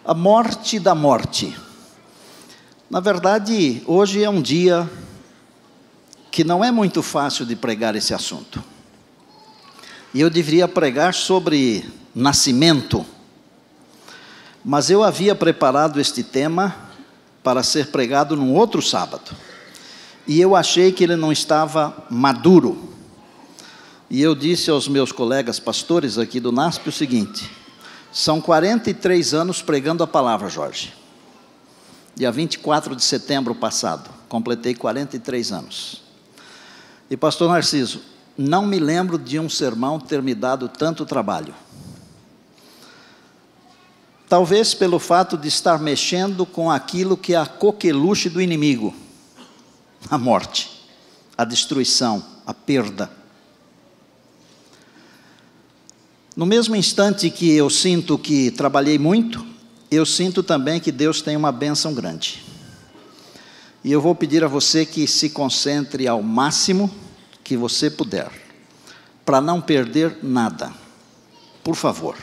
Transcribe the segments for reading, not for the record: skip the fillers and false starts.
A morte da morte. Na verdade, hoje é um dia que não é muito fácil de pregar esse assunto. E eu deveria pregar sobre nascimento, mas eu havia preparado este tema para ser pregado num outro sábado. E eu achei que ele não estava maduro. E eu disse aos meus colegas pastores aqui do NASP o seguinte: são 43 anos pregando a palavra, Jorge. Dia 24 de setembro passado, completei 43 anos. E pastor Narciso, não me lembro de um sermão ter me dado tanto trabalho. Talvez pelo fato de estar mexendo com aquilo que é a coqueluche do inimigo. A morte, a destruição, a perda. No mesmo instante que eu sinto que trabalhei muito, eu sinto também que Deus tem uma bênção grande. E eu vou pedir a você que se concentre ao máximo que você puder, para não perder nada. Por favor.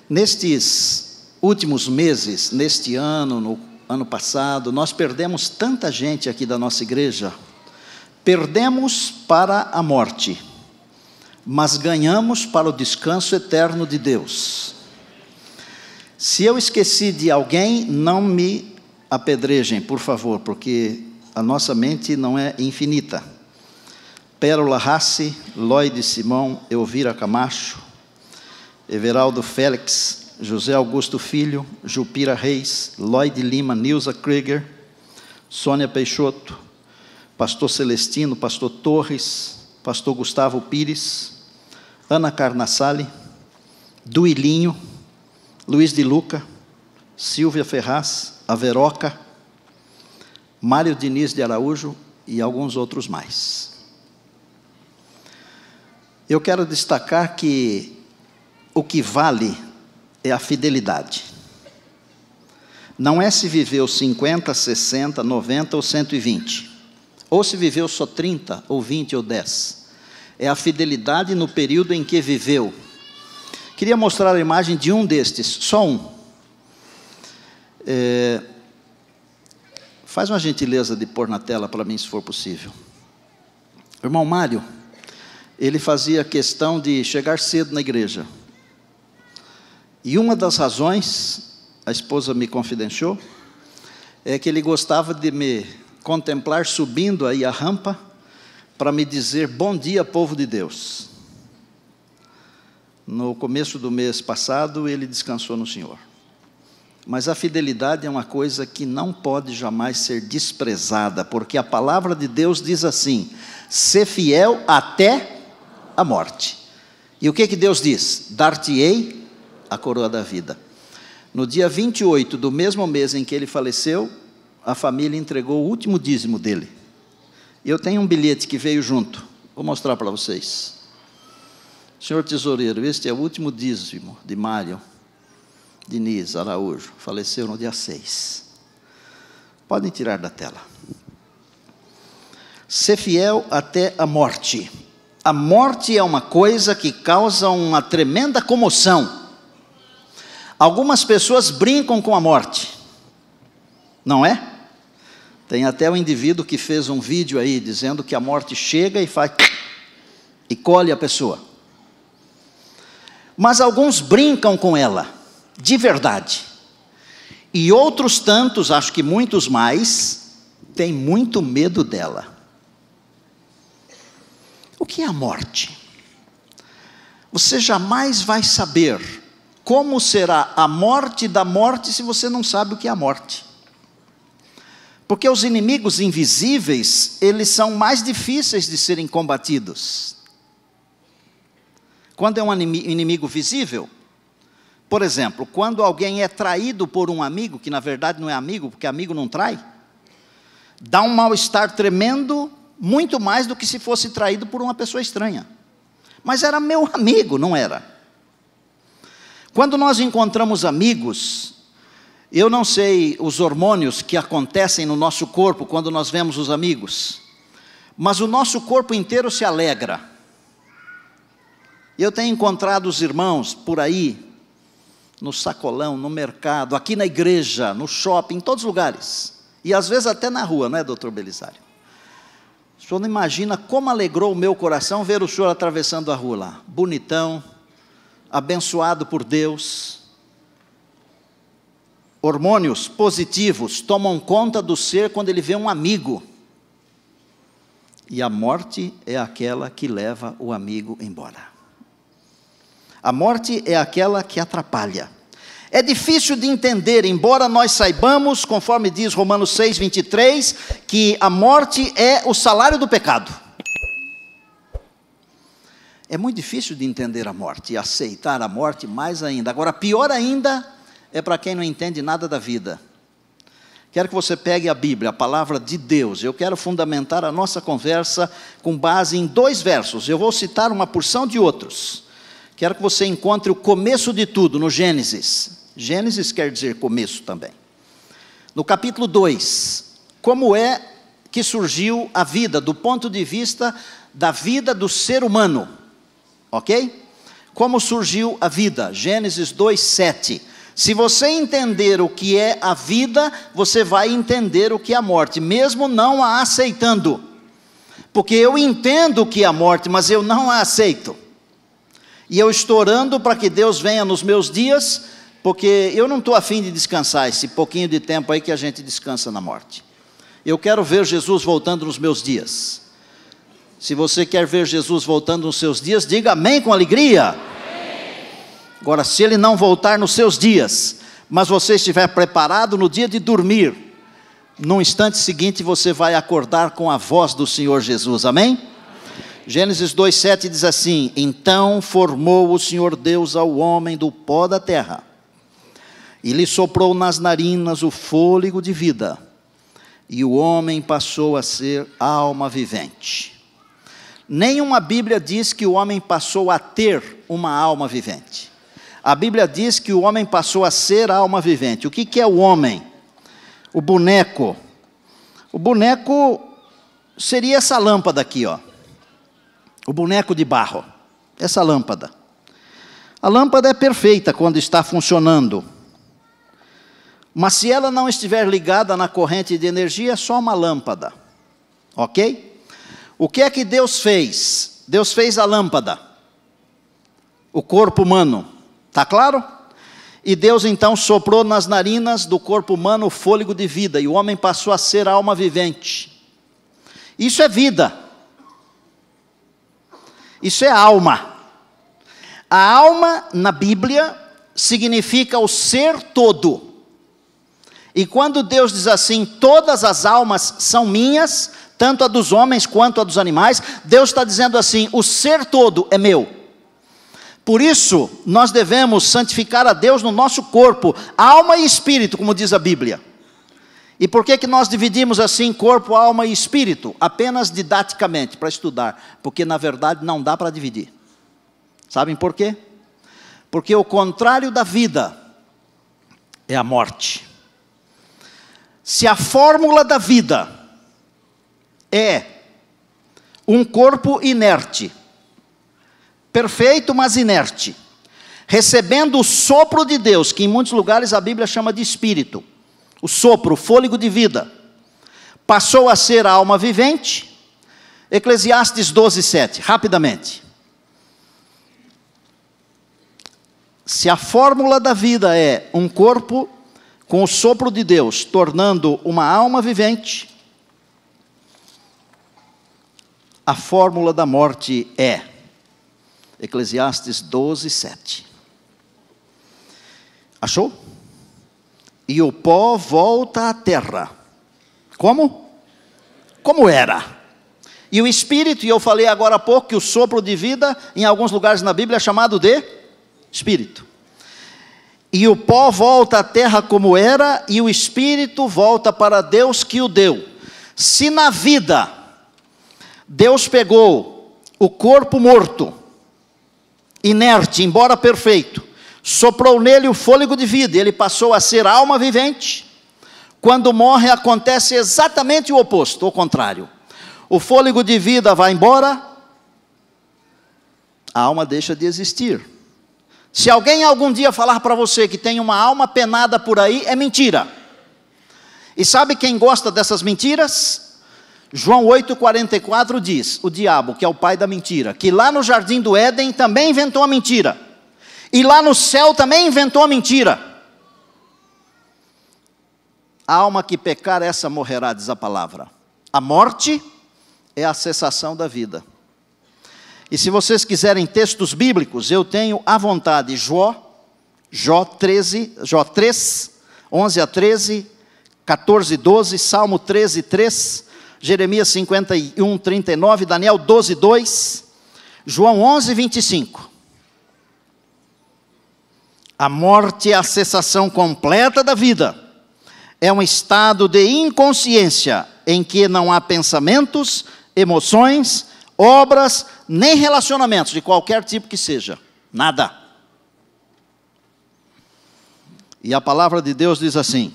Nestes últimos meses, neste ano, no ano passado, nós perdemos tanta gente aqui da nossa igreja. Perdemos para a morte, mas ganhamos para o descanso eterno de Deus. Se eu esqueci de alguém, não me apedrejem, por favor, porque a nossa mente não é infinita. Pérola Rassi, Lloyd Simão, Elvira Camacho, Everaldo Félix, José Augusto Filho, Jupira Reis, Lloyd Lima, Nilza Krieger, Sônia Peixoto, pastor Celestino, pastor Torres, pastor Gustavo Pires, Ana Carnassali, Duilinho, Luiz de Luca, Silvia Ferraz, Averoca, Mário Diniz de Araújo e alguns outros mais. Eu quero destacar que o que vale é a fidelidade. Não é se viveu 50, 60, 90 ou 120, ou se viveu só 30, ou 20, ou 10. É a fidelidade no período em que viveu. Queria mostrar a imagem de um destes, só um. Faz uma gentileza de pôr na tela para mim, se for possível. O irmão Mário, ele fazia questão de chegar cedo na igreja. E uma das razões, a esposa me confidenciou, é que ele gostava de me contemplar subindo aí a rampa para me dizer: bom dia, povo de Deus. No começo do mês passado, ele descansou no Senhor. Mas a fidelidade é uma coisa que não pode jamais ser desprezada, porque a palavra de Deus diz assim: ser fiel até a morte. E o que Deus diz? Dar-te-ei a coroa da vida. No dia 28 do mesmo mês em que ele faleceu, a família entregou o último dízimo dele. E eu tenho um bilhete que veio junto, vou mostrar para vocês. Senhor tesoureiro, este é o último dízimo de Mário Diniz Araújo, faleceu no dia 6. Podem tirar da tela. Ser fiel até a morte. A morte é uma coisa que causa uma tremenda comoção. Algumas pessoas brincam com a morte, não é? Tem até um indivíduo que fez um vídeo aí, dizendo que a morte chega e faz, e colhe a pessoa. Mas alguns brincam com ela, de verdade. E outros tantos, acho que muitos mais, têm muito medo dela. O que é a morte? Você jamais vai saber como será a morte da morte se você não sabe o que é a morte. Porque os inimigos invisíveis, eles são mais difíceis de serem combatidos. Quando é um inimigo visível, por exemplo, quando alguém é traído por um amigo, que na verdade não é amigo, porque amigo não trai, dá um mal-estar tremendo, muito mais do que se fosse traído por uma pessoa estranha. Mas era meu amigo, não era? Quando nós encontramos amigos, eu não sei os hormônios que acontecem no nosso corpo quando nós vemos os amigos, mas o nosso corpo inteiro se alegra. Eu tenho encontrado os irmãos por aí, no sacolão, no mercado, aqui na igreja, no shopping, em todos os lugares. E às vezes até na rua, não é, doutor Belisário? O senhor não imagina como alegrou o meu coração ver o senhor atravessando a rua lá. Bonitão, abençoado por Deus. Hormônios positivos tomam conta do ser quando ele vê um amigo. E a morte é aquela que leva o amigo embora. A morte é aquela que atrapalha. É difícil de entender, embora nós saibamos, conforme diz Romanos 6, 23, que a morte é o salário do pecado. É muito difícil de entender a morte e aceitar a morte mais ainda. Agora, pior ainda é para quem não entende nada da vida. Quero que você pegue a Bíblia, a palavra de Deus. Eu quero fundamentar a nossa conversa com base em 2 versos. Eu vou citar uma porção de outros. Quero que você encontre o começo de tudo no Gênesis. Gênesis quer dizer começo também. No capítulo 2, como é que surgiu a vida, do ponto de vista da vida do ser humano. Ok? Como surgiu a vida? Gênesis 2, 7. Se você entender o que é a vida, você vai entender o que é a morte, mesmo não a aceitando. Porque eu entendo o que é a morte, mas eu não a aceito. E eu estou orando para que Deus venha nos meus dias, porque eu não estou afim de descansar esse pouquinho de tempo aí que a gente descansa na morte. Eu quero ver Jesus voltando nos meus dias. Se você quer ver Jesus voltando nos seus dias, diga amém com alegria. Amém. Agora, se Ele não voltar nos seus dias, mas você estiver preparado no dia de dormir, no instante seguinte você vai acordar com a voz do Senhor Jesus, amém? Gênesis 2,7 diz assim: então formou o Senhor Deus ao homem do pó da terra, e lhe soprou nas narinas o fôlego de vida, e o homem passou a ser alma vivente. Nenhuma Bíblia diz que o homem passou a ter uma alma vivente. A Bíblia diz que o homem passou a ser alma vivente. O que é o homem? O boneco. O boneco seria essa lâmpada aqui, ó. O boneco de barro, essa lâmpada. A lâmpada é perfeita quando está funcionando. Mas se ela não estiver ligada na corrente de energia, é só uma lâmpada. Ok? O que é que Deus fez? Deus fez a lâmpada. O corpo humano. Está claro? E Deus então soprou nas narinas do corpo humano o fôlego de vida. E o homem passou a ser alma vivente. Isso é vida. Isso é alma. A alma, na Bíblia, significa o ser todo. E quando Deus diz assim, todas as almas são minhas, tanto a dos homens quanto a dos animais, Deus está dizendo assim, o ser todo é meu. Por isso, nós devemos santificar a Deus no nosso corpo, alma e espírito, como diz a Bíblia. E por que nós dividimos assim corpo, alma e espírito? Apenas didaticamente, para estudar. Porque na verdade não dá para dividir. Sabem por quê? Porque o contrário da vida é a morte. Se a fórmula da vida é um corpo inerte, perfeito mas inerte, recebendo o sopro de Deus, que em muitos lugares a Bíblia chama de espírito, o sopro, o fôlego de vida, passou a ser a alma vivente. Eclesiastes 12:7, rapidamente. Se a fórmula da vida é um corpo com o sopro de Deus, tornando uma alma vivente, a fórmula da morte é Eclesiastes 12:7. Achou? E o pó volta à terra. Como? Como era. E o espírito, e eu falei agora há pouco que o sopro de vida, em alguns lugares na Bíblia, é chamado de espírito. E o pó volta à terra como era, e o espírito volta para Deus que o deu. Se na vida, Deus pegou o corpo morto, inerte, embora perfeito, soprou nele o fôlego de vida, e ele passou a ser alma vivente. Quando morre acontece exatamente o oposto, o contrário. O fôlego de vida vai embora, a alma deixa de existir. Se alguém algum dia falar para você que tem uma alma penada por aí, é mentira. E sabe quem gosta dessas mentiras? João 8,44 diz, o diabo, que é o pai da mentira, que lá no jardim do Éden também inventou a mentira. E lá no céu também inventou a mentira. A alma que pecar, essa morrerá, diz a palavra. A morte é a cessação da vida. E se vocês quiserem textos bíblicos, eu tenho à vontade Jó 3, 11 a 13, 14, 12, Salmo 13, 3, Jeremias 51, 39, Daniel 12, 2, João 11, 25. A morte é a cessação completa da vida. É um estado de inconsciência em que não há pensamentos, emoções, obras, nem relacionamentos, de qualquer tipo que seja. Nada. E a palavra de Deus diz assim,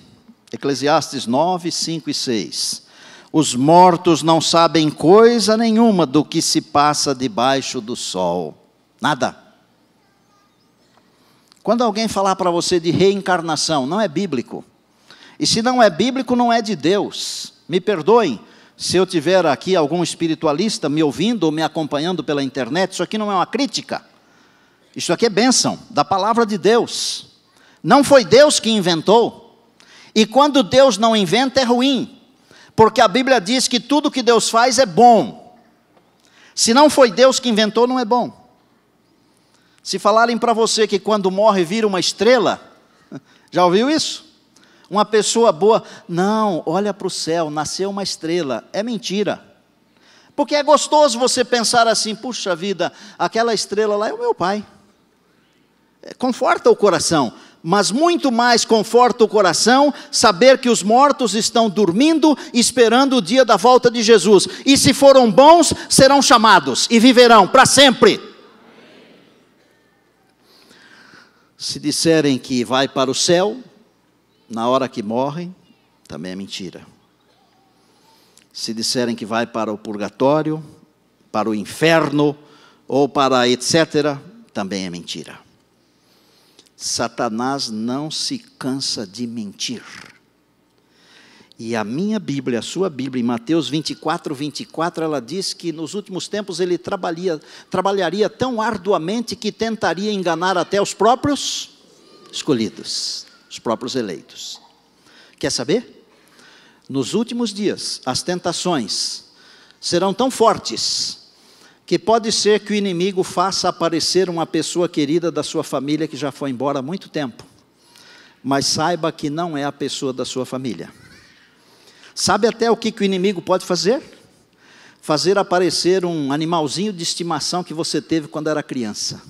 Eclesiastes 9, 5 e 6. Os mortos não sabem coisa nenhuma do que se passa debaixo do sol. Nada. Quando alguém falar para você de reencarnação, não é bíblico. E se não é bíblico, não é de Deus. Me perdoem se eu tiver aqui algum espiritualista me ouvindo ou me acompanhando pela internet. Isso aqui não é uma crítica. Isso aqui é bênção da palavra de Deus. Não foi Deus que inventou. E quando Deus não inventa é ruim. Porque a Bíblia diz que tudo que Deus faz é bom. Se não foi Deus que inventou, não é bom. Se falarem para você que quando morre vira uma estrela, já ouviu isso? Uma pessoa boa, não, olha para o céu, nasceu uma estrela. É mentira. Porque é gostoso você pensar assim, puxa vida, aquela estrela lá é o meu pai. Conforta o coração. Mas muito mais conforta o coração saber que os mortos estão dormindo, esperando o dia da volta de Jesus. E se foram bons, serão chamados e viverão para sempre. Se disserem que vai para o céu, na hora que morrem, também é mentira. Se disserem que vai para o purgatório, para o inferno, ou para etc., também é mentira. Satanás não se cansa de mentir. E a minha Bíblia, a sua Bíblia, em Mateus 24, 24, ela diz que nos últimos tempos ele trabalharia tão arduamente que tentaria enganar até os próprios escolhidos, os próprios eleitos. Quer saber? Nos últimos dias, as tentações serão tão fortes que pode ser que o inimigo faça aparecer uma pessoa querida da sua família que já foi embora há muito tempo. Mas saiba que não é a pessoa da sua família. Sabe até o que o inimigo pode fazer? Fazer aparecer um animalzinho de estimação que você teve quando era criança.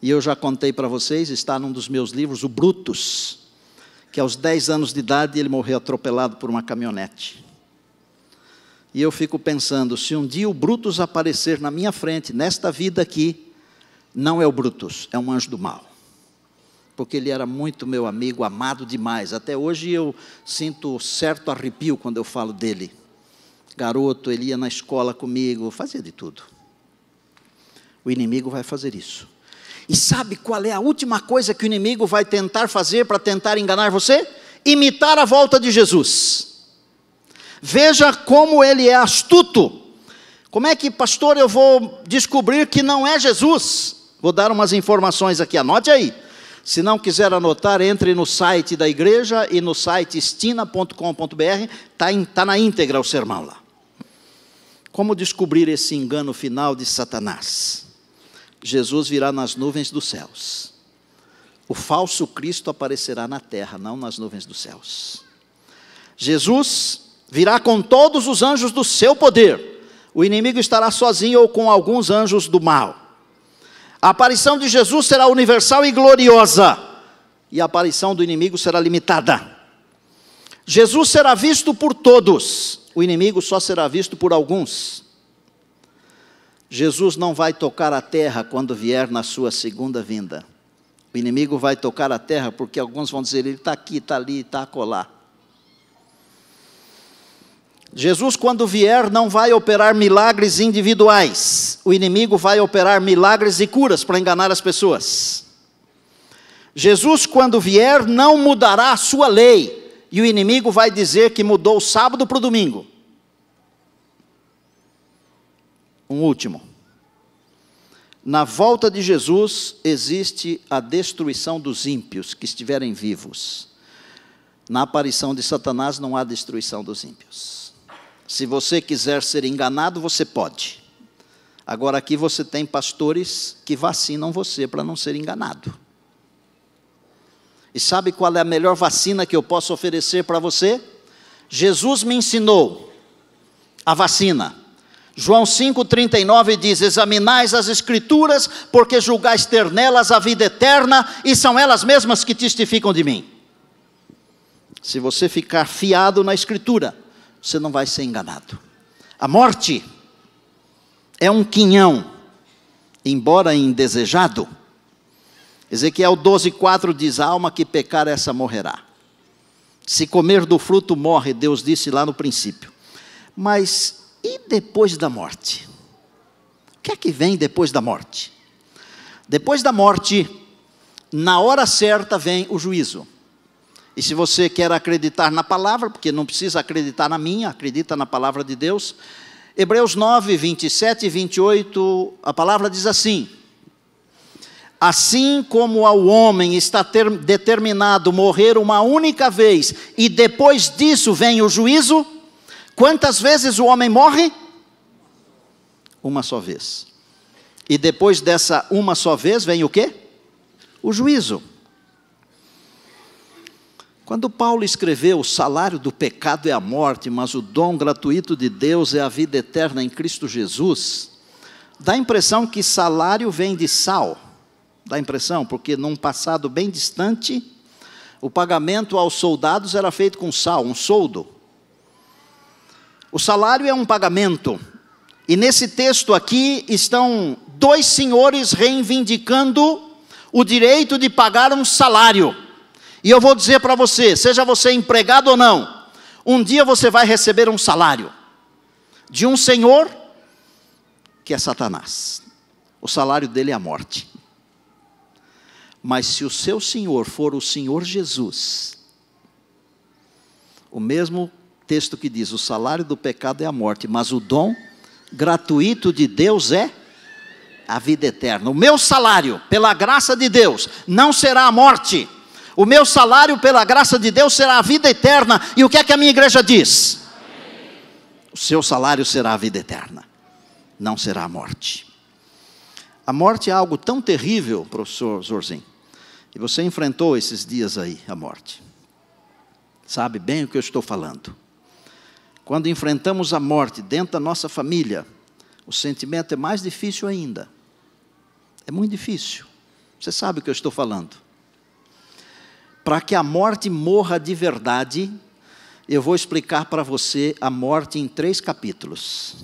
E eu já contei para vocês, está num dos meus livros, o Brutus, que aos 10 anos de idade ele morreu atropelado por uma caminhonete. E eu fico pensando, se um dia o Brutus aparecer na minha frente, nesta vida aqui, não é o Brutus, é um anjo do mal. Porque ele era muito meu amigo, amado demais. Até hoje eu sinto certo arrepio quando eu falo dele. Garoto, ele ia na escola comigo, fazia de tudo. O inimigo vai fazer isso. E sabe qual é a última coisa que o inimigo vai tentar fazer para tentar enganar você? Imitar a volta de Jesus. Veja como ele é astuto. Como é que, pastor, eu vou descobrir que não é Jesus? Vou dar umas informações aqui, anote aí. Se não quiser anotar, entre no site da igreja e no site estina.com.br, está na íntegra o sermão lá. Como descobrir esse engano final de Satanás? Jesus virá nas nuvens dos céus. O falso Cristo aparecerá na terra, não nas nuvens dos céus. Jesus virá com todos os anjos do seu poder. O inimigo estará sozinho ou com alguns anjos do mal. A aparição de Jesus será universal e gloriosa. E a aparição do inimigo será limitada. Jesus será visto por todos. O inimigo só será visto por alguns. Jesus não vai tocar a terra quando vier na sua segunda vinda. O inimigo vai tocar a terra porque alguns vão dizer, ele está aqui, está ali, está acolá. Jesus, quando vier, não vai operar milagres individuais. O inimigo vai operar milagres e curas para enganar as pessoas. Jesus, quando vier, não mudará a sua lei. E o inimigo vai dizer que mudou o sábado para o domingo. Um último. Na volta de Jesus, existe a destruição dos ímpios que estiverem vivos. Na aparição de Satanás, não há destruição dos ímpios. Se você quiser ser enganado, você pode. Agora aqui você tem pastores que vacinam você para não ser enganado. E sabe qual é a melhor vacina que eu posso oferecer para você? Jesus me ensinou a vacina. João 5,39 diz: examinais as Escrituras, porque julgais ter nelas a vida eterna, e são elas mesmas que testificam de mim. Se você ficar fiado na Escritura, você não vai ser enganado. A morte é um quinhão, embora indesejado. Ezequiel 12,4 diz: a alma que pecar, essa morrerá. Se comer do fruto, morre, Deus disse lá no princípio. Mas e depois da morte? O que é que vem depois da morte? Depois da morte, na hora certa vem o juízo. E se você quer acreditar na palavra, porque não precisa acreditar na minha, acredita na palavra de Deus. Hebreus 9, 27 e 28, a palavra diz assim: assim como ao homem está determinado morrer uma única vez, e depois disso vem o juízo, quantas vezes o homem morre? Uma só vez. E depois dessa uma só vez vem o quê? O juízo. Quando Paulo escreveu: o salário do pecado é a morte, mas o dom gratuito de Deus é a vida eterna em Cristo Jesus, dá a impressão que salário vem de sal. Dá a impressão, porque num passado bem distante, o pagamento aos soldados era feito com sal, um soldo. O salário é um pagamento. E nesse texto aqui estão dois senhores reivindicando o direito de pagar um salário. E eu vou dizer para você, seja você empregado ou não, um dia você vai receber um salário de um senhor que é Satanás. O salário dele é a morte. Mas se o seu senhor for o Senhor Jesus, o mesmo texto que diz: o salário do pecado é a morte, mas o dom gratuito de Deus é a vida eterna. O meu salário, pela graça de Deus, não será a morte. O meu salário, pela graça de Deus, será a vida eterna. E o que é que a minha igreja diz? Amém. O seu salário será a vida eterna, não será a morte. A morte é algo tão terrível, professor Zorzinho, e você enfrentou esses dias aí a morte. Sabe bem o que eu estou falando. Quando enfrentamos a morte dentro da nossa família, o sentimento é mais difícil ainda. É muito difícil. Você sabe o que eu estou falando. Para que a morte morra de verdade, eu vou explicar para você a morte em 3 capítulos.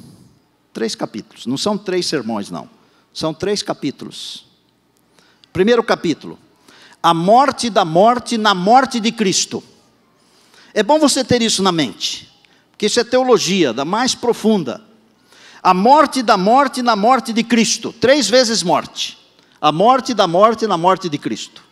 3 capítulos, não são 3 sermões não, são 3 capítulos. Primeiro capítulo: a morte da morte na morte de Cristo. É bom você ter isso na mente, porque isso é teologia da mais profunda. A morte da morte na morte de Cristo, 3 vezes morte. A morte da morte na morte de Cristo.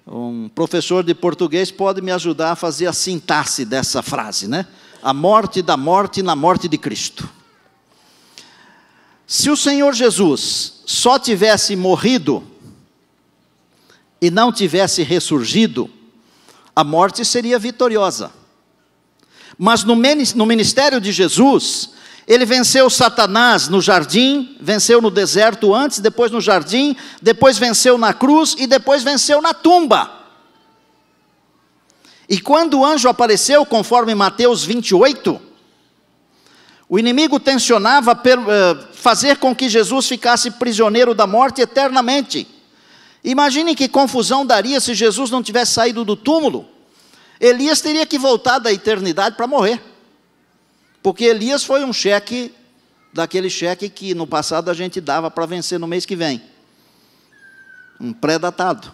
Um professor de português pode me ajudar a fazer a sintaxe dessa frase, né? A morte da morte na morte de Cristo. Se o Senhor Jesus só tivesse morrido e não tivesse ressurgido, a morte seria vitoriosa. Mas no ministério de Jesus, ele venceu Satanás no jardim, venceu no deserto antes, depois no jardim, depois venceu na cruz e depois venceu na tumba. E quando o anjo apareceu, conforme Mateus 28, o inimigo tensionava fazer com que Jesus ficasse prisioneiro da morte eternamente. Imaginem que confusão daria se Jesus não tivesse saído do túmulo. Elias teria que voltar da eternidade para morrer. Porque Elias foi um cheque, daquele cheque que no passado a gente dava para vencer no mês que vem. Um pré-datado.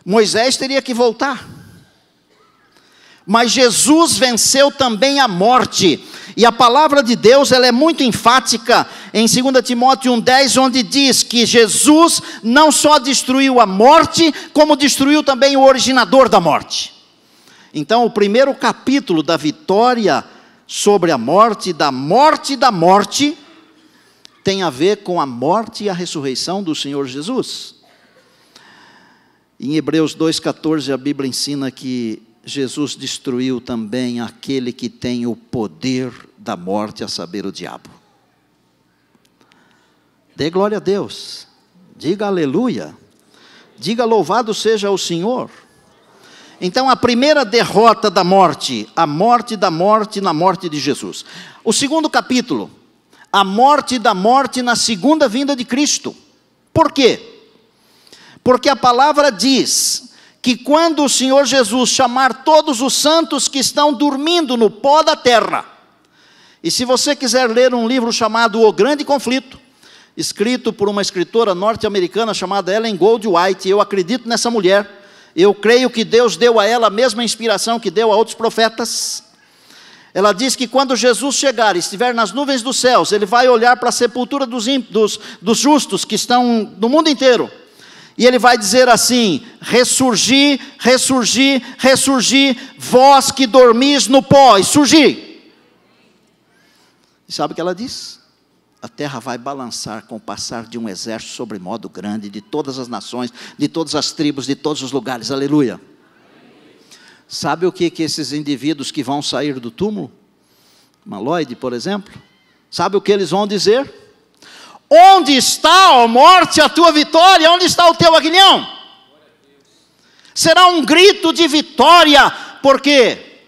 Moisés teria que voltar. mas Jesus venceu também a morte. E a palavra de Deus, ela é muito enfática em 2 Timóteo 1,10, onde diz que Jesus não só destruiu a morte, como destruiu também o originador da morte. Então, o primeiro capítulo da vitória sobre a morte, da morte, tem a ver com a morte e a ressurreição do Senhor Jesus. Em Hebreus 2,14, a Bíblia ensina que Jesus destruiu também aquele que tem o poder da morte, a saber, o diabo. Dê glória a Deus, diga aleluia, diga louvado seja o Senhor. Então, a primeira derrota da morte, a morte da morte na morte de Jesus. O segundo capítulo, a morte da morte na segunda vinda de Cristo. Por quê? Porque a palavra diz que quando o Senhor Jesus chamar todos os santos que estão dormindo no pó da terra, e se você quiser ler um livro chamado O Grande Conflito, escrito por uma escritora norte-americana chamada Ellen Goldwhite, eu acredito nessa mulher, eu creio que Deus deu a ela a mesma inspiração que deu a outros profetas. Ela diz que quando Jesus chegar e estiver nas nuvens dos céus, ele vai olhar para a sepultura dos justos que estão no mundo inteiro, e ele vai dizer assim: ressurgi, ressurgi, ressurgi, vós que dormis no pó, e surgi. E sabe o que ela diz? A terra vai balançar com o passar de um exército sobre modo grande, de todas as nações, de todas as tribos, de todos os lugares, aleluia. Sabe o que esses indivíduos que vão sair do túmulo, Maloide, por exemplo, sabe o que eles vão dizer? Onde está, ó morte, a tua vitória? Onde está o teu aguilhão? Será um grito de vitória, porque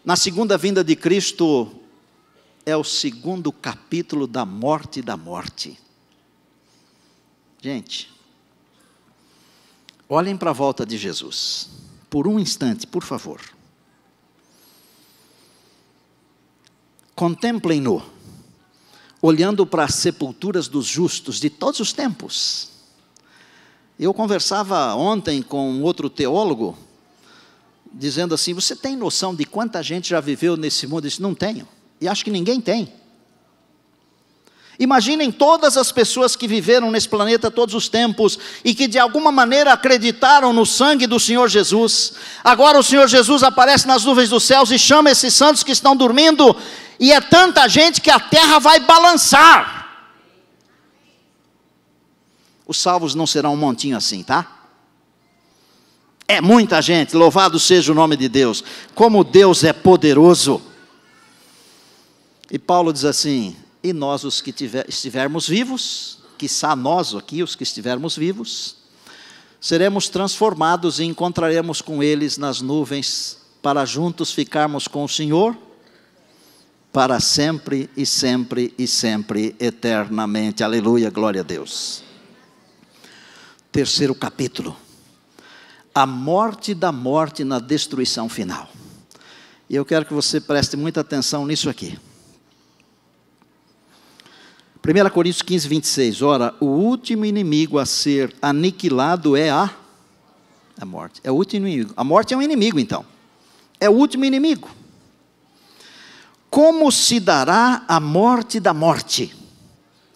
na segunda vinda de Cristo é o segundo capítulo da morte da morte. Gente, olhem para a volta de Jesus, por um instante, por favor. Contemplem-no, olhando para as sepulturas dos justos de todos os tempos. Eu conversava ontem com outro teólogo, dizendo assim: você tem noção de quanta gente já viveu nesse mundo? Eu disse: não tenho, e acho que ninguém tem. Imaginem todas as pessoas que viveram nesse planeta todos os tempos, e que de alguma maneira acreditaram no sangue do Senhor Jesus. Agora o Senhor Jesus aparece nas nuvens dos céus e chama esses santos que estão dormindo, e é tanta gente que a terra vai balançar. Os salvos não serão um montinho assim, tá? É muita gente, louvado seja o nome de Deus. Como Deus é poderoso. E Paulo diz assim: e nós os que estivermos vivos, quiçá nós aqui os que estivermos vivos, seremos transformados e encontraremos com eles nas nuvens, para juntos ficarmos com o Senhor, para sempre e sempre e sempre, eternamente. Aleluia, glória a Deus. Terceiro capítulo, a morte da morte na destruição final. E eu quero que você preste muita atenção nisso aqui. 1 Coríntios 15, 26, ora, o último inimigo a ser aniquilado é a morte. É o último inimigo. A morte é um inimigo, então. É o último inimigo. Como se dará a morte da morte?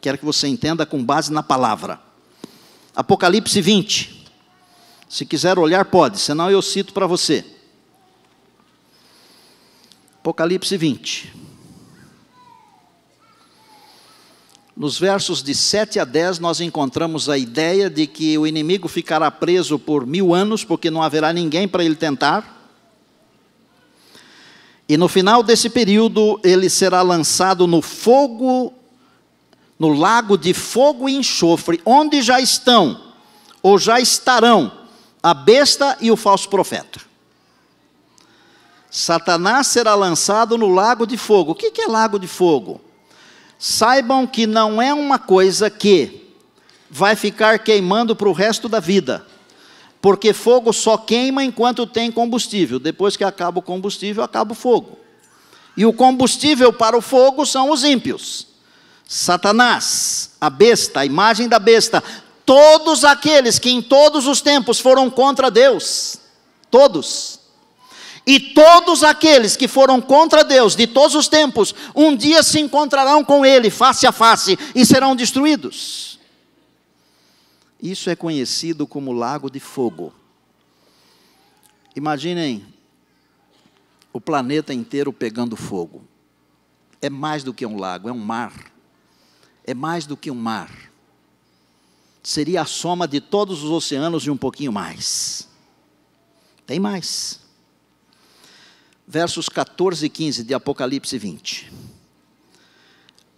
Quero que você entenda com base na palavra. Apocalipse 20. Se quiser olhar, pode, senão eu cito para você. Apocalipse 20. Nos versos de 7 a 10, nós encontramos a ideia de que o inimigo ficará preso por 1000 anos, porque não haverá ninguém para ele tentar. E no final desse período, ele será lançado no fogo, no lago de fogo e enxofre, onde já estão, ou já estarão, a besta e o falso profeta. Satanás será lançado no lago de fogo. O que é lago de fogo? Saibam que não é uma coisa que vai ficar queimando para o resto da vida, porque fogo só queima enquanto tem combustível. Depois que acaba o combustível, acaba o fogo. E o combustível para o fogo são os ímpios. Satanás, a besta, a imagem da besta, todos aqueles que em todos os tempos foram contra Deus, todos. E todos aqueles que foram contra Deus de todos os tempos, um dia se encontrarão com Ele face a face e serão destruídos. Isso é conhecido como lago de fogo. Imaginem o planeta inteiro pegando fogo. É mais do que um lago, é um mar. É mais do que um mar. Seria a soma de todos os oceanos e um pouquinho mais. Tem mais. Versos 14 e 15 de Apocalipse 20.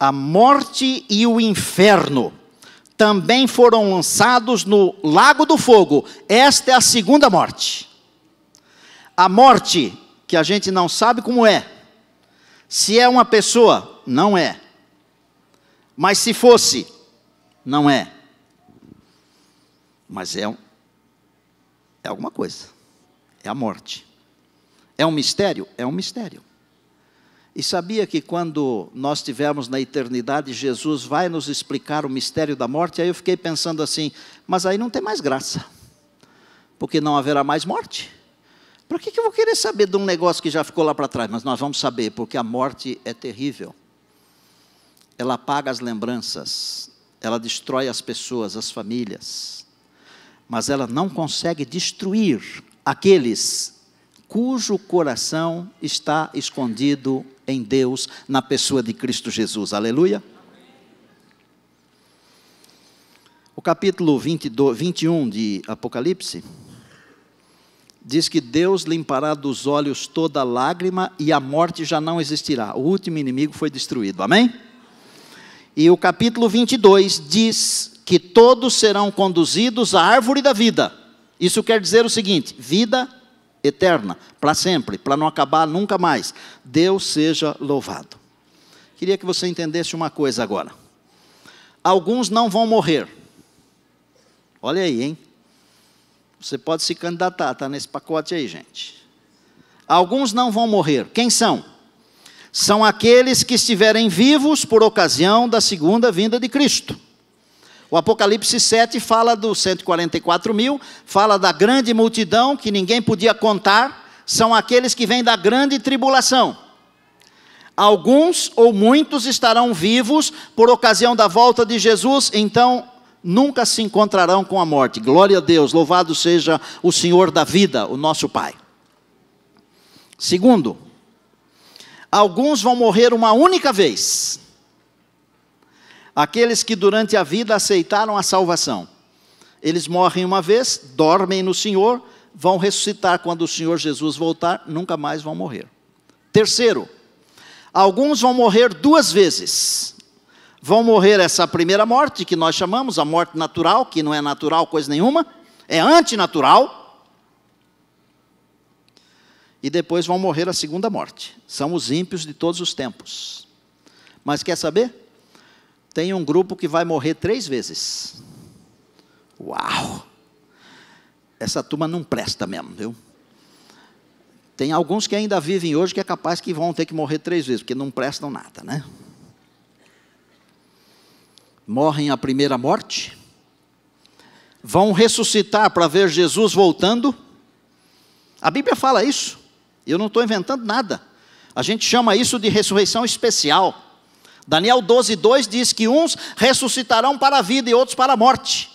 A morte e o inferno também foram lançados no lago do fogo. Esta é a segunda morte. A morte, que a gente não sabe como é. Se é uma pessoa, não é. Mas se fosse, não é. Mas é alguma coisa. É a morte. É um mistério? É um mistério. E sabia que quando nós estivermos na eternidade, Jesus vai nos explicar o mistério da morte? Aí eu fiquei pensando assim, mas aí não tem mais graça. Porque não haverá mais morte. Para que eu vou querer saber de um negócio que já ficou lá para trás? Mas nós vamos saber, porque a morte é terrível. Ela apaga as lembranças, ela destrói as pessoas, as famílias. Mas ela não consegue destruir aqueles cujo coração está escondido em Deus, na pessoa de Cristo Jesus. Aleluia. O capítulo 21 de Apocalipse diz que Deus limpará dos olhos toda lágrima e a morte já não existirá. O último inimigo foi destruído. Amém? E o capítulo 22 diz que todos serão conduzidos à árvore da vida. Isso quer dizer o seguinte: vida eterna, para sempre, para não acabar nunca mais. Deus seja louvado. Queria que você entendesse uma coisa agora. Alguns não vão morrer. Olha aí, hein? Você pode se candidatar, está nesse pacote aí, gente. Alguns não vão morrer. Quem são? São aqueles que estiverem vivos por ocasião da segunda vinda de Cristo. O Apocalipse 7 fala dos 144 mil, fala da grande multidão que ninguém podia contar, são aqueles que vêm da grande tribulação. Alguns ou muitos estarão vivos por ocasião da volta de Jesus, então nunca se encontrarão com a morte. Glória a Deus, louvado seja o Senhor da vida, o nosso Pai. Segundo, alguns vão morrer uma única vez. Aqueles que durante a vida aceitaram a salvação. Eles morrem uma vez, dormem no Senhor, vão ressuscitar quando o Senhor Jesus voltar, nunca mais vão morrer. Terceiro, alguns vão morrer duas vezes. Vão morrer essa primeira morte, que nós chamamos a morte natural, que não é natural coisa nenhuma, é antinatural. E depois vão morrer a segunda morte. São os ímpios de todos os tempos. Mas quer saber? Tem um grupo que vai morrer 3 vezes. Uau! Essa turma não presta mesmo, viu? Tem alguns que ainda vivem hoje que é capaz que vão ter que morrer 3 vezes, porque não prestam nada, né? Morrem a primeira morte, vão ressuscitar para ver Jesus voltando. A Bíblia fala isso, eu não estou inventando nada. A gente chama isso de ressurreição especial. Daniel 12:2 diz que uns ressuscitarão para a vida e outros para a morte.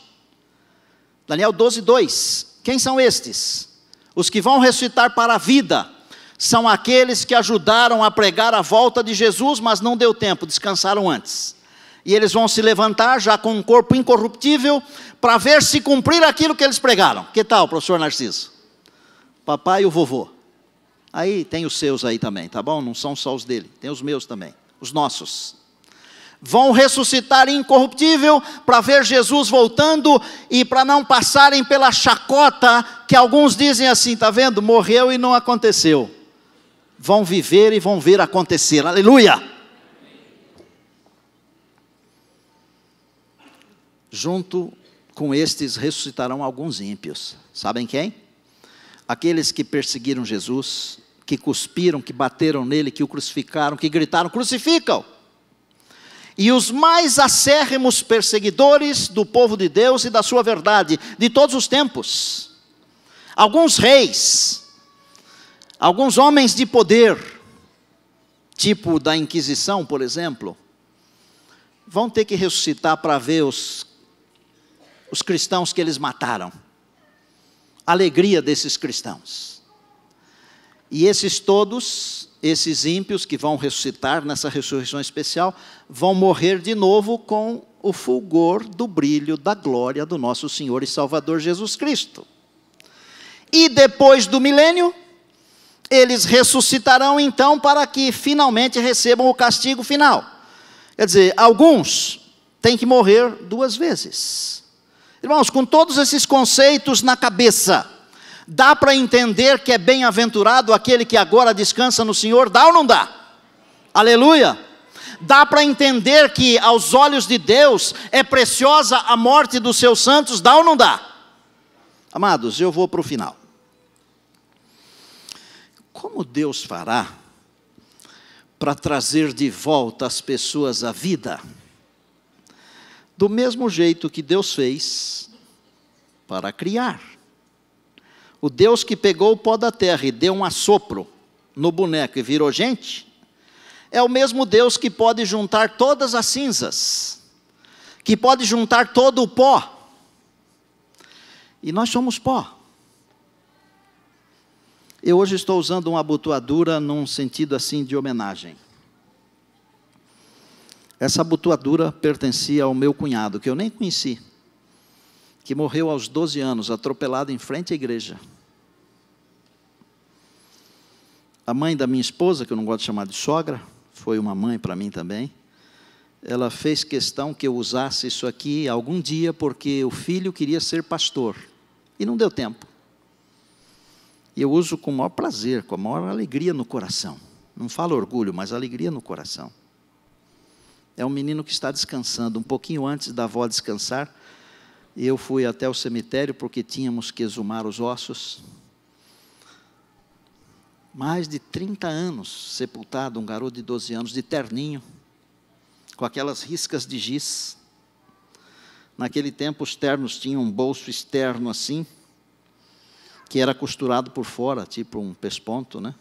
Daniel 12:2, quem são estes? Os que vão ressuscitar para a vida são aqueles que ajudaram a pregar a volta de Jesus, mas não deu tempo, descansaram antes. E eles vão se levantar já com um corpo incorruptível para ver se cumprir aquilo que eles pregaram. Que tal, professor Narciso? Papai e o vovô. Aí tem os seus aí também, tá bom? Não são só os dele, tem os meus também, os nossos. Vão ressuscitar incorruptível para ver Jesus voltando e para não passarem pela chacota que alguns dizem assim, tá vendo? Morreu e não aconteceu. Vão viver e vão ver acontecer. Aleluia! Junto com estes ressuscitarão alguns ímpios. Sabem quem? Aqueles que perseguiram Jesus, que cuspiram, que bateram nele, que o crucificaram, que gritaram, crucificam! E os mais acérrimos perseguidores do povo de Deus e da sua verdade, de todos os tempos. Alguns reis, Alguns homens de poder, tipo da Inquisição, por exemplo, vão ter que ressuscitar para ver os cristãos que eles mataram. A alegria desses cristãos. E esses ímpios que vão ressuscitar nessa ressurreição especial, vão morrer de novo com o fulgor do brilho da glória do nosso Senhor e Salvador Jesus Cristo. E depois do milênio, eles ressuscitarão então para que finalmente recebam o castigo final. Quer dizer, alguns têm que morrer 2 vezes. Irmãos, com todos esses conceitos na cabeça, dá para entender que é bem-aventurado aquele que agora descansa no Senhor? Dá ou não dá? Aleluia! Dá para entender que aos olhos de Deus é preciosa a morte dos seus santos? Dá ou não dá? Amados, eu vou para o final. Como Deus fará para trazer de volta as pessoas à vida? Do mesmo jeito que Deus fez para criar. O Deus que pegou o pó da terra e deu um assopro no boneco e virou gente, é o mesmo Deus que pode juntar todas as cinzas, que pode juntar todo o pó. E nós somos pó. Eu hoje estou usando uma abotoadura num sentido assim de homenagem. Essa abotoadura pertencia ao meu cunhado, que eu nem conheci, que morreu aos 12 anos, atropelado em frente à igreja. A mãe da minha esposa, que eu não gosto de chamar de sogra, foi uma mãe para mim também, ela fez questão que eu usasse isso aqui algum dia, porque o filho queria ser pastor, e não deu tempo. E eu uso com o maior prazer, com a maior alegria no coração. Não falo orgulho, mas alegria no coração. É um menino que está descansando. Um pouquinho antes da avó descansar, eu fui até o cemitério, porque tínhamos que exumar os ossos. Mais de 30 anos sepultado, um garoto de 12 anos, de terninho, com aquelas riscas de giz. Naquele tempo, os ternos tinham um bolso externo assim, que era costurado por fora, tipo um pesponto, né?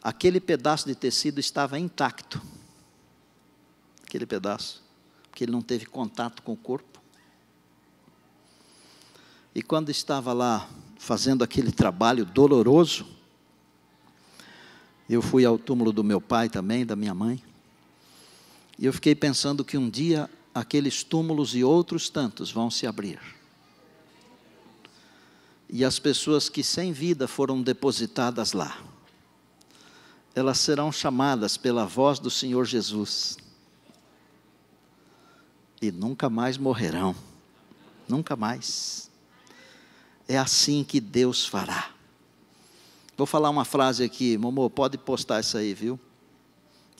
Aquele pedaço de tecido estava intacto. Aquele pedaço, porque ele não teve contato com o corpo. E quando estava lá fazendo aquele trabalho doloroso, eu fui ao túmulo do meu pai também, da minha mãe, e eu fiquei pensando que um dia aqueles túmulos e outros tantos vão se abrir. E as pessoas que sem vida foram depositadas lá, elas serão chamadas pela voz do Senhor Jesus. E nunca mais morrerão. Nunca mais. É assim que Deus fará. Vou falar uma frase aqui. Momô, pode postar isso aí, viu?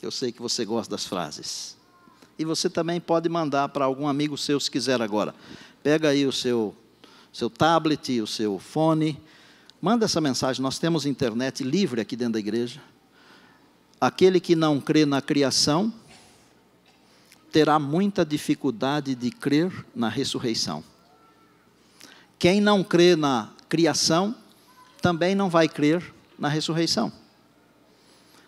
Eu sei que você gosta das frases. E você também pode mandar para algum amigo seu, se quiser agora. Pega aí o seu tablet, o seu fone. Manda essa mensagem. Nós temos internet livre aqui dentro da igreja. Aquele que não crê na criação terá muita dificuldade de crer na ressurreição. Quem não crê na criação, também não vai crer na ressurreição.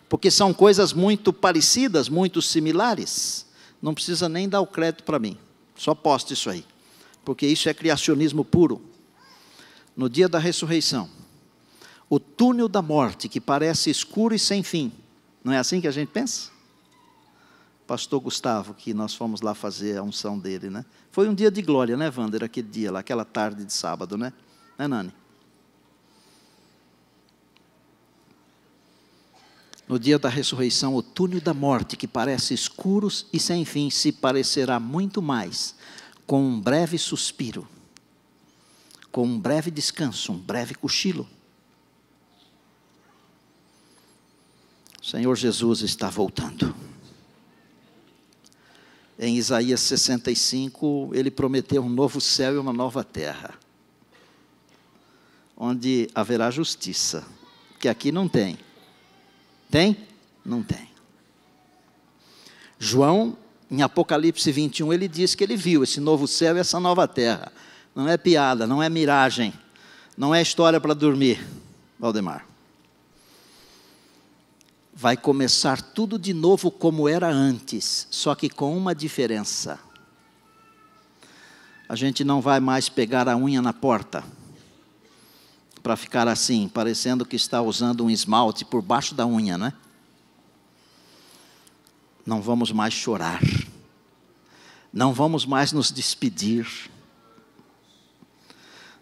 Porque são coisas muito parecidas, muito similares. Não precisa nem dar o crédito para mim. Só poste isso aí. Porque isso é criacionismo puro. No dia da ressurreição, o túnel da morte, que parece escuro e sem fim, não é assim que a gente pensa? Pastor Gustavo, que nós fomos lá fazer a unção dele, né? Foi um dia de glória, né, Wander? Aquele dia lá, aquela tarde de sábado, né? Né, Nani? No dia da ressurreição, o túnel da morte, que parece escuro e sem fim, se parecerá muito mais com um breve suspiro, com um breve descanso, um breve cochilo. O Senhor Jesus está voltando. Em Isaías 65, ele prometeu um novo céu e uma nova terra, onde haverá justiça, que aqui não tem. Tem? Não tem. João, em Apocalipse 21, ele diz que ele viu esse novo céu e essa nova terra. Não é piada, não é miragem, não é história para dormir, Valdemar. vai começar tudo de novo como era antes, só que com uma diferença. A gente não vai mais pegar a unha na porta, para ficar assim, parecendo que está usando um esmalte por baixo da unha, né? Não vamos mais chorar, não vamos mais nos despedir.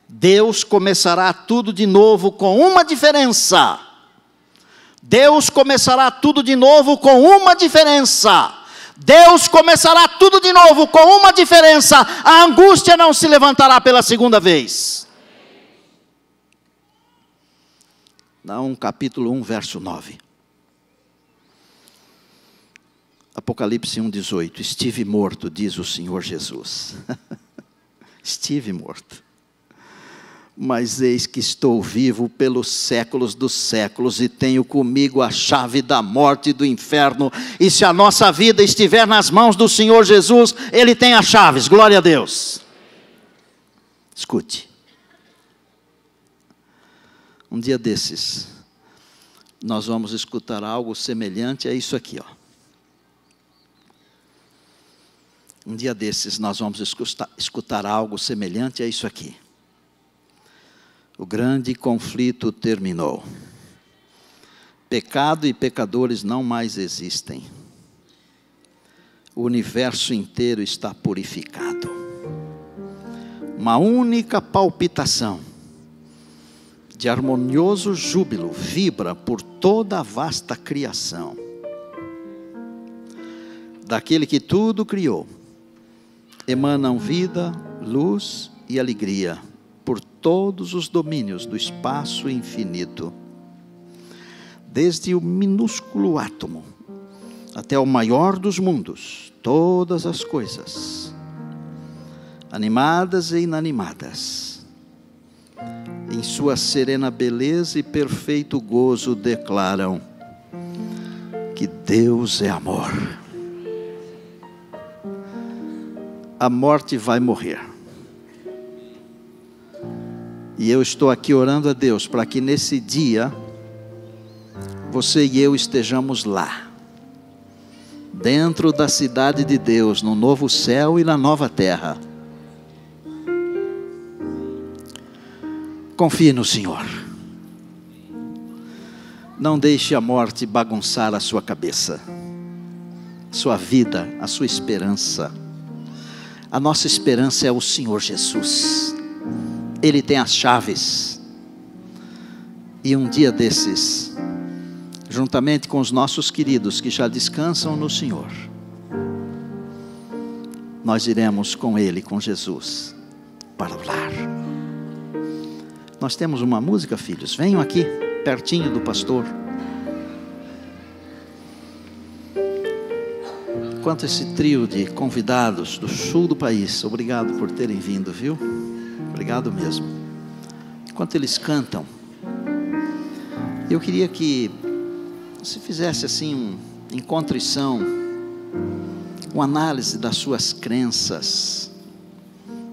Deus começará tudo de novo com uma diferença. Deus começará tudo de novo com uma diferença. Deus começará tudo de novo com uma diferença. A angústia não se levantará pela segunda vez. Não, capítulo 1, verso 9. Apocalipse 1,18. Estive morto, diz o Senhor Jesus. Estive morto. Mas eis que estou vivo pelos séculos dos séculos e tenho comigo a chave da morte e do inferno. E se a nossa vida estiver nas mãos do Senhor Jesus, Ele tem as chaves. Glória a Deus. Escute. Um dia desses, nós vamos escutar algo semelhante a isso aqui, ó. Um dia desses, nós vamos escutar algo semelhante a isso aqui. O grande conflito terminou. Pecado e pecadores não mais existem. O universo inteiro está purificado. Uma única palpitação de harmonioso júbilo vibra por toda a vasta criação. Daquele que tudo criou, emanam vida, luz e alegria por todos os domínios do espaço infinito. Desde o minúsculo átomo até o maior dos mundos, todas as coisas, animadas e inanimadas, em sua serena beleza e perfeito gozo declaram que Deus é amor. A morte vai morrer. E eu estou aqui orando a Deus para que nesse dia, você e eu estejamos lá, dentro da cidade de Deus, no novo céu e na nova terra. Confie no Senhor. Não deixe a morte bagunçar a sua cabeça, sua vida, a sua esperança. A nossa esperança é o Senhor Jesus. Ele tem as chaves. E um dia desses, juntamente com os nossos queridos que já descansam no Senhor, nós iremos com Ele, com Jesus, para o lar. Nós temos uma música, filhos. Venham aqui, pertinho do pastor. Enquanto esse trio de convidados do sul do país, obrigado por terem vindo, viu? Obrigado mesmo. Enquanto eles cantam, eu queria que você fizesse assim em contrição, uma análise das suas crenças,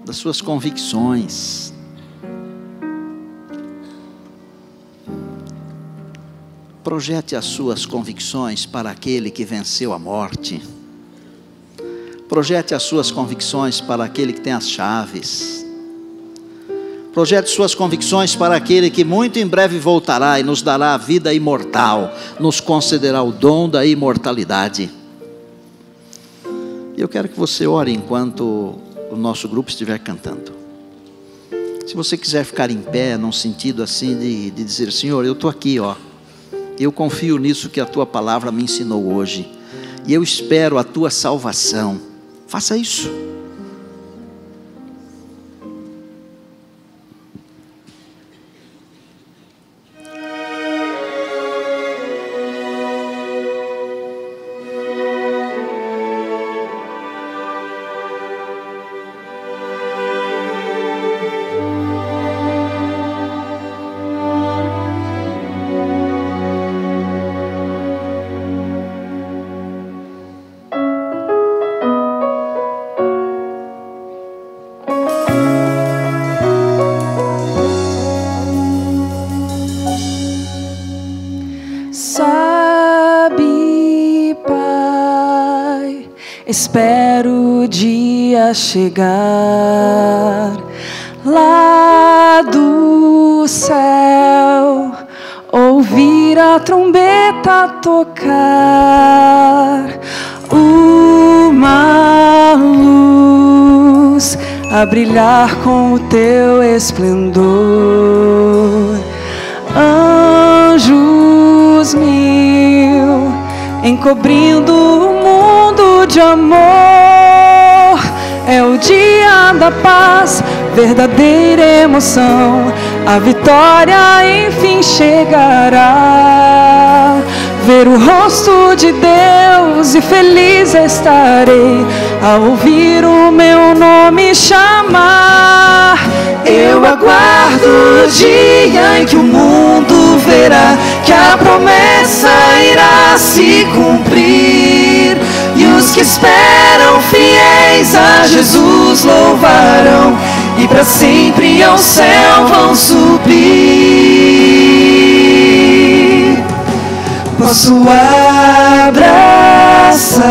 das suas convicções. Projete as suas convicções para aquele que venceu a morte. Projete as suas convicções para aquele que tem as chaves. Projete suas convicções para aquele que muito em breve voltará e nos dará a vida imortal, nos concederá o dom da imortalidade. Eu quero que você ore enquanto o nosso grupo estiver cantando. Se você quiser ficar em pé, num sentido assim de dizer: Senhor, eu estou aqui, ó. Eu confio nisso que a Tua palavra me ensinou hoje. E eu espero a Tua salvação. Faça isso. Espero o dia chegar lá do céu, ouvir a trombeta tocar, uma luz a brilhar com o teu esplendor. Anjos mil encobrindo o mundo de amor. É o dia da paz, verdadeira emoção. A vitória enfim chegará. Ver o rosto de Deus e feliz estarei ao ouvir o meu nome chamar. Eu aguardo o dia em que o mundo verá que a promessa irá se cumprir, e os que esperam fiéis a Jesus louvarão e para sempre ao céu vão subir. Posso abraçar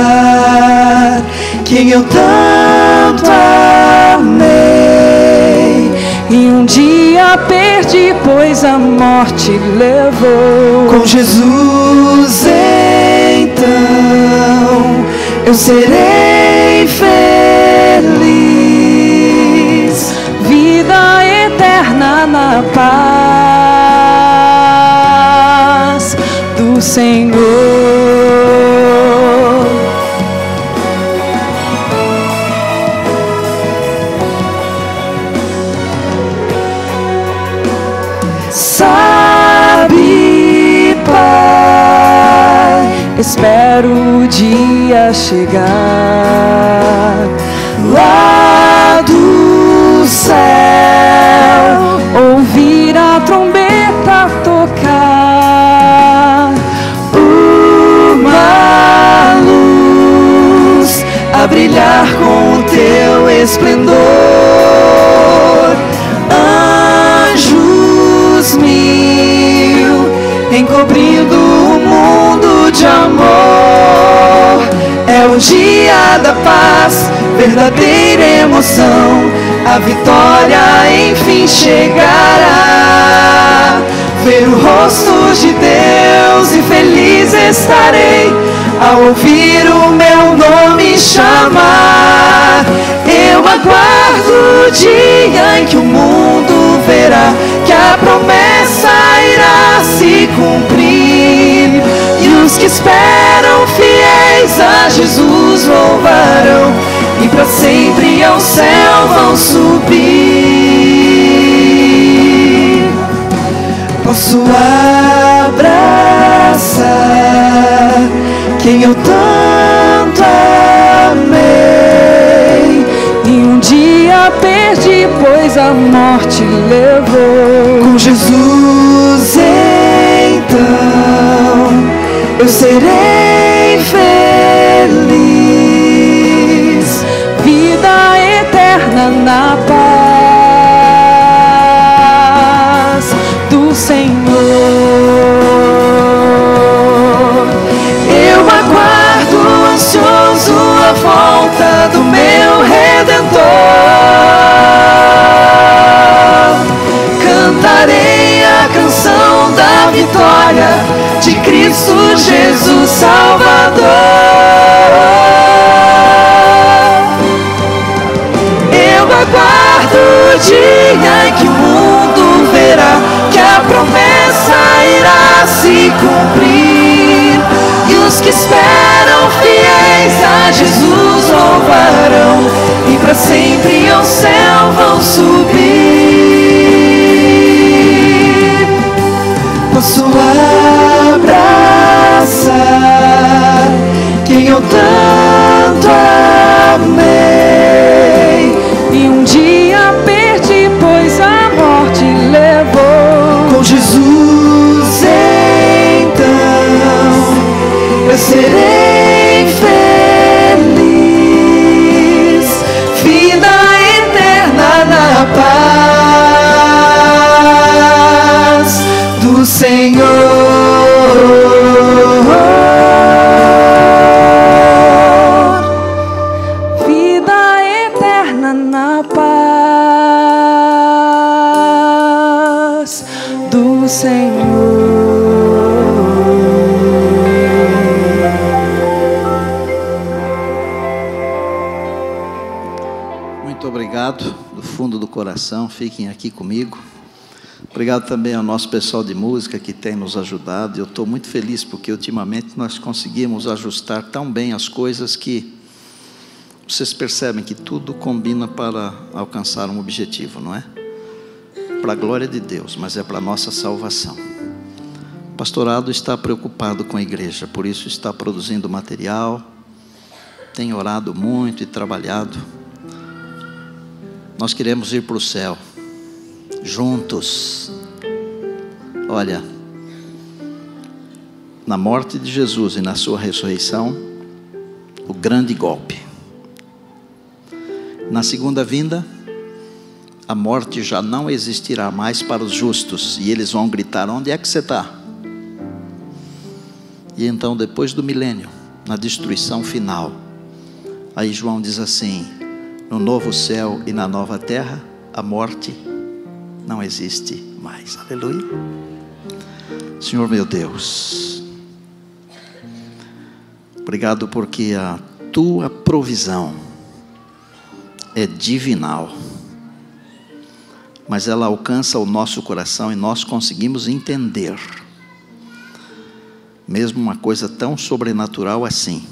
quem eu tanto amei, e um dia perdi, pois a morte levou. Com Jesus então eu serei feliz, vida eterna na paz do Senhor. Sabe, Pai, espero o dia chegar lá do céu, ouvir a trombeta tocar, uma luz a brilhar com o teu esplendor. Anjos mil encobrindo o mundo de amor. É o dia da paz, verdadeira emoção. A vitória enfim chegará. Ver o rosto de Deus e feliz estarei ao ouvir o meu nome chamar. Eu aguardo o dia em que o mundo verá que a promessa irá se cumprir, e os que esperam fiéis a Jesus louvarão e para sempre ao céu vão subir. Posso abraçar quem eu tanto amei, e um dia perdi, pois a morte levou. Com Jesus então eu serei feliz, vida eterna na paz do Senhor. Eu aguardo ansioso a volta do meu Redentor. Cantarei a canção da vitória de Cristo Jesus Salvador. Eu aguardo o dia em que o mundo verá que a promessa irá se cumprir, e os que esperam fiéis a Jesus louvarão e para sempre ao céu vão subir. Posso abraçar quem eu tanto amei, e um dia perdi, pois a morte levou. Com Jesus então eu serei feliz, vida eterna na paz do Senhor. obrigado do fundo do coração, fiquem aqui comigo. Obrigado também ao nosso pessoal de música que tem nos ajudado. Eu estou muito feliz porque ultimamente nós conseguimos ajustar tão bem as coisas que vocês percebem que tudo combina para alcançar um objetivo, não é? Para a glória de Deus, mas é para a nossa salvação. O pastorado está preocupado com a igreja, por isso está produzindo material, tem orado muito e trabalhado. Nós queremos ir para o céu, juntos. Olha, na morte de Jesus e na sua ressurreição, o grande golpe. Na segunda vinda, a morte já não existirá mais para os justos, e eles vão gritar: onde é que você está? E então, depois do milênio, na destruição final, aí João diz assim: no novo céu e na nova terra, a morte não existe mais. Aleluia. Senhor meu Deus, obrigado porque a tua provisão é divinal, mas ela alcança o nosso coração e nós conseguimos entender, mesmo uma coisa tão sobrenatural assim,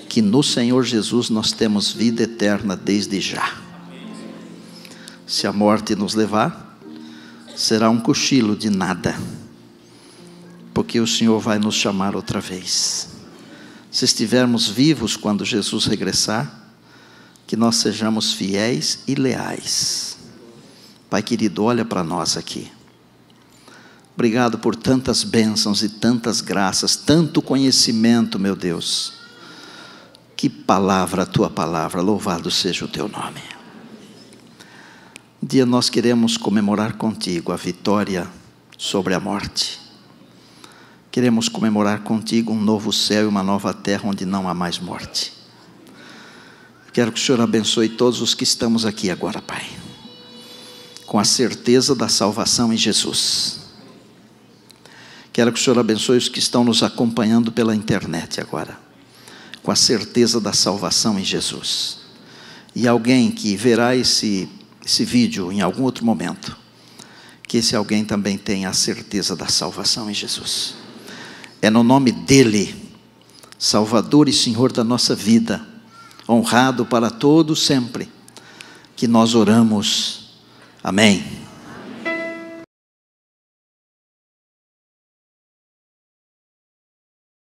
que no Senhor Jesus nós temos vida eterna desde já. Se a morte nos levar, será um cochilo de nada, porque o Senhor vai nos chamar outra vez. Se estivermos vivos quando Jesus regressar, que nós sejamos fiéis e leais. Pai querido, olha para nós aqui. Obrigado por tantas bênçãos e tantas graças, tanto conhecimento, meu Deus. Que palavra, a tua palavra, louvado seja o teu nome. Um dia nós queremos comemorar contigo a vitória sobre a morte. Queremos comemorar contigo um novo céu e uma nova terra onde não há mais morte. Quero que o Senhor abençoe todos os que estamos aqui agora, Pai, com a certeza da salvação em Jesus. Quero que o Senhor abençoe os que estão nos acompanhando pela internet agora, com a certeza da salvação em Jesus. E alguém que verá esse vídeo em algum outro momento, que esse alguém também tenha a certeza da salvação em Jesus. É no nome dEle, Salvador e Senhor da nossa vida, honrado para todos sempre, que nós oramos. Amém.